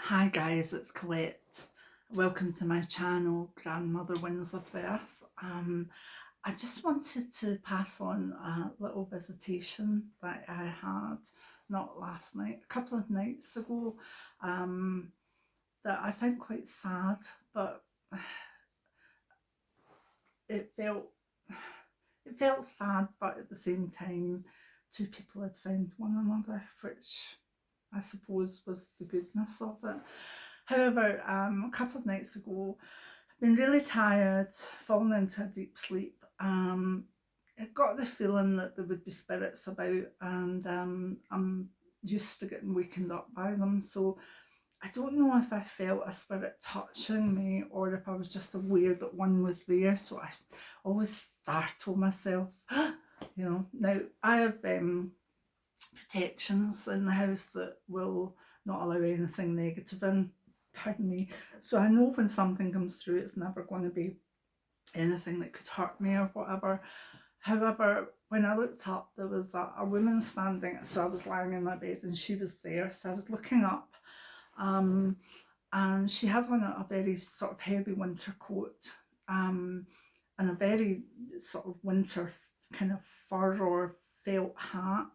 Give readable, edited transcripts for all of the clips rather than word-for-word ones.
Hi guys, it's Colette. Welcome to my channel, Grandmother Wins of the Earth. I just wanted to pass on a little visitation that I had, not last night, a couple of nights ago, that I found quite sad, but it felt it felt sad, but at the same time, two people had found one another, which I suppose was the goodness of it. However, a couple of nights ago, I've been really tired, fallen into a deep sleep. I got the feeling that there would be spirits about, and I'm used to getting wakened up by them. So I don't know if I felt a spirit touching me or if I was just aware that one was there. So I always startle myself. Now I have protections in the house that will not allow anything negative in. Pardon me. So I know when something comes through, it's never going to be anything that could hurt me or whatever. However, when I looked up, there was a woman standing. So I was lying in my bed and she was there. So I was looking up, and she had on a very sort of heavy winter coat, and a very sort of winter kind of fur or felt hat.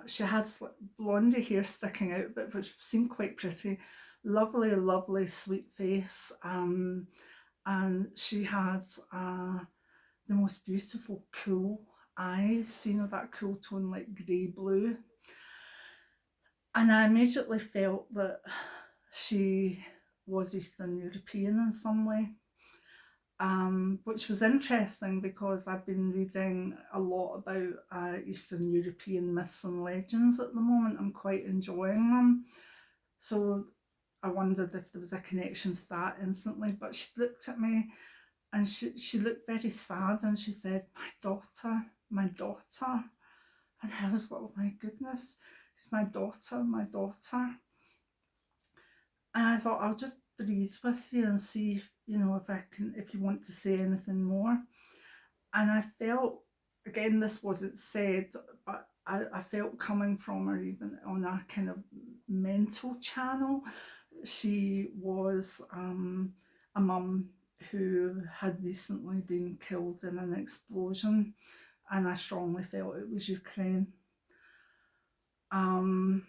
She has blondie hair sticking out, but which seemed quite pretty. Lovely, lovely, sweet face. And she had the most beautiful, cool eyes, that cool tone like grey blue. And I immediately felt that she was Eastern European in some way. Which was interesting because I've been reading a lot about Eastern European myths and legends at the moment. I'm quite enjoying them. So I wondered if there was a connection to that instantly. But she looked at me and she looked very sad and she said, "My daughter, my daughter." And I was like, "Oh my goodness, it's my daughter, my daughter." And I thought, I'll just breathe with you and see, if you want to say anything more. And I felt, again, this wasn't said, but I felt coming from her even on a kind of mental channel. She was a mum who had recently been killed in an explosion, and I strongly felt it was Ukraine. Now,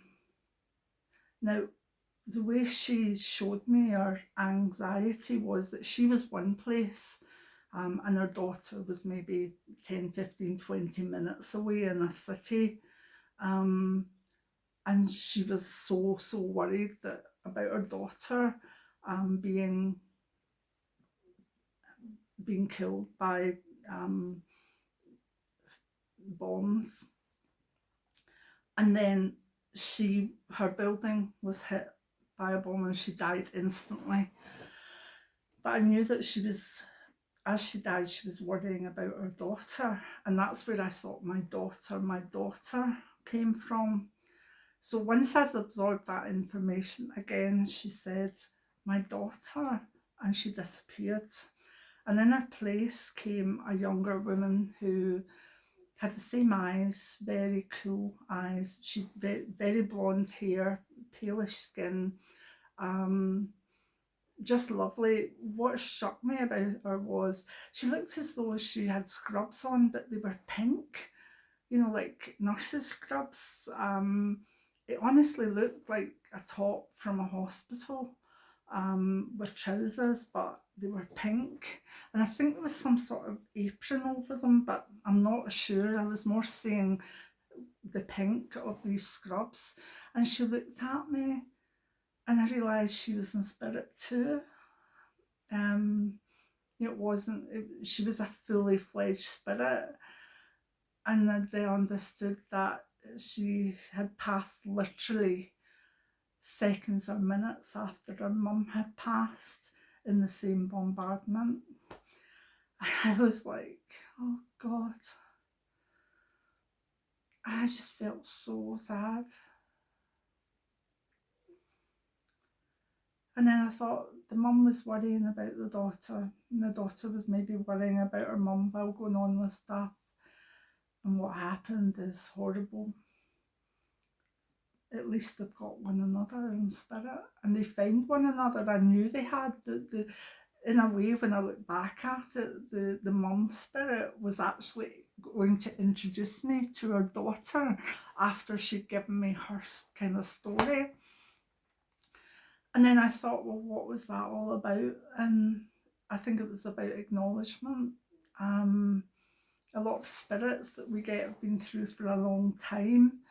the way she showed me her anxiety was that she was one place, and her daughter was maybe 10, 15, 20 minutes away in a city. And she was so worried about her daughter being killed by bombs. And then her building was hit by a bomb and she died instantly. But I knew that as she died, she was worrying about her daughter. And that's where I thought my daughter came from. So once I'd absorbed that information, again, she said, "My daughter," and she disappeared. And in her place came a younger woman who had the same eyes, very cool eyes. She had very blonde hair, palish skin, just lovely. What struck me about her was she looked as though she had scrubs on, but they were pink, like nurses' scrubs. It honestly looked like a top from a hospital, with trousers, but they were pink. And I think there was some sort of apron over them, but I'm not sure. I was more seeing the pink of these scrubs. And she looked at me and I realised she was in spirit too. She was a fully fledged spirit, and they understood that she had passed literally seconds or minutes after her mum had passed in the same bombardment. I was like, oh God. I just felt so sad. And then I thought the mum was worrying about the daughter, and the daughter was maybe worrying about her mum while going on with stuff. And what happened is horrible. at least they've got one another in spirit, and they found one another. I knew they had. In a way, when I look back at it, the mum spirit was actually going to introduce me to her daughter after she'd given me her kind of story. And then I thought, well, what was that all about? And I think it was about acknowledgement. A lot of spirits that we get have been through for a long time.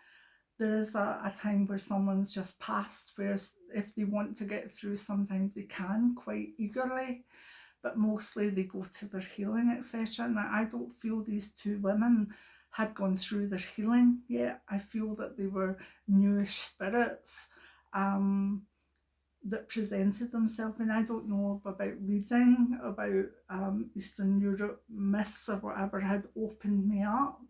There is a time where someone's just passed, where if they want to get through, sometimes they can quite eagerly, but mostly they go to their healing, etc. And I don't feel these two women had gone through their healing yet. I feel that they were newish spirits that presented themselves, and I don't know if about reading about Eastern Europe myths or whatever had opened me up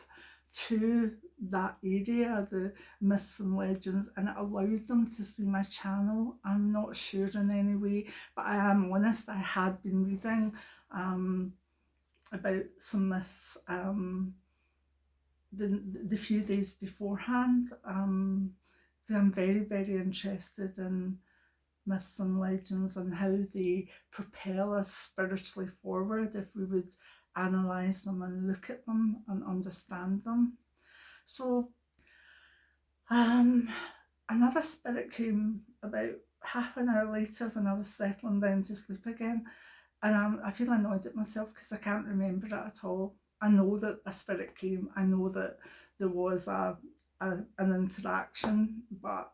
to that area, the myths and legends, and it allowed them to see my channel. I'm not sure in any way, but I am honest, I had been reading about some myths the few days beforehand. I'm very, very interested in myths and legends and how they propel us spiritually forward if we would analyse them and look at them and understand them. So another spirit came about half an hour later when I was settling down to sleep again, and I feel annoyed at myself because I can't remember it at all. I know that a spirit came, I know that there was an interaction, but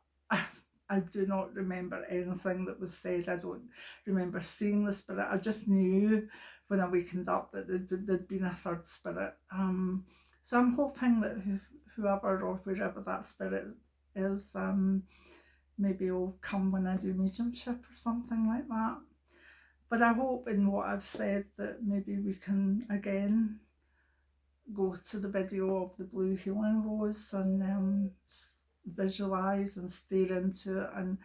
I do not remember anything that was said. I don't remember seeing the spirit. I just knew when I wakened up that there'd been a third spirit. So I'm hoping that whoever or wherever that spirit is, maybe will come when I do mediumship or something like that. But I hope in what I've said that maybe we can again go to the video of the blue healing rose and visualise and stare into it and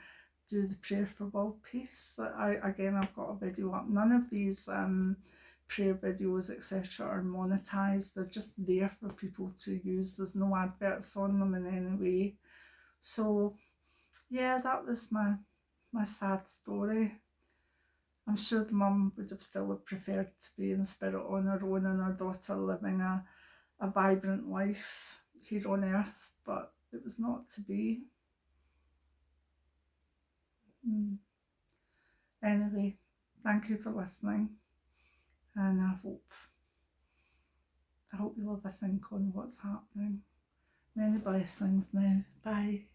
do the prayer for world peace. I've got a video up. None of these prayer videos, etc., are monetized. They're just there for people to use. There's no adverts on them in any way. So yeah, that was my sad story. I'm sure the mum would have still preferred to be in spirit on her own and her daughter living a vibrant life here on earth, but it was not to be. Anyway, thank you for listening, and I hope you'll have a think on what's happening. Many blessings now. Bye.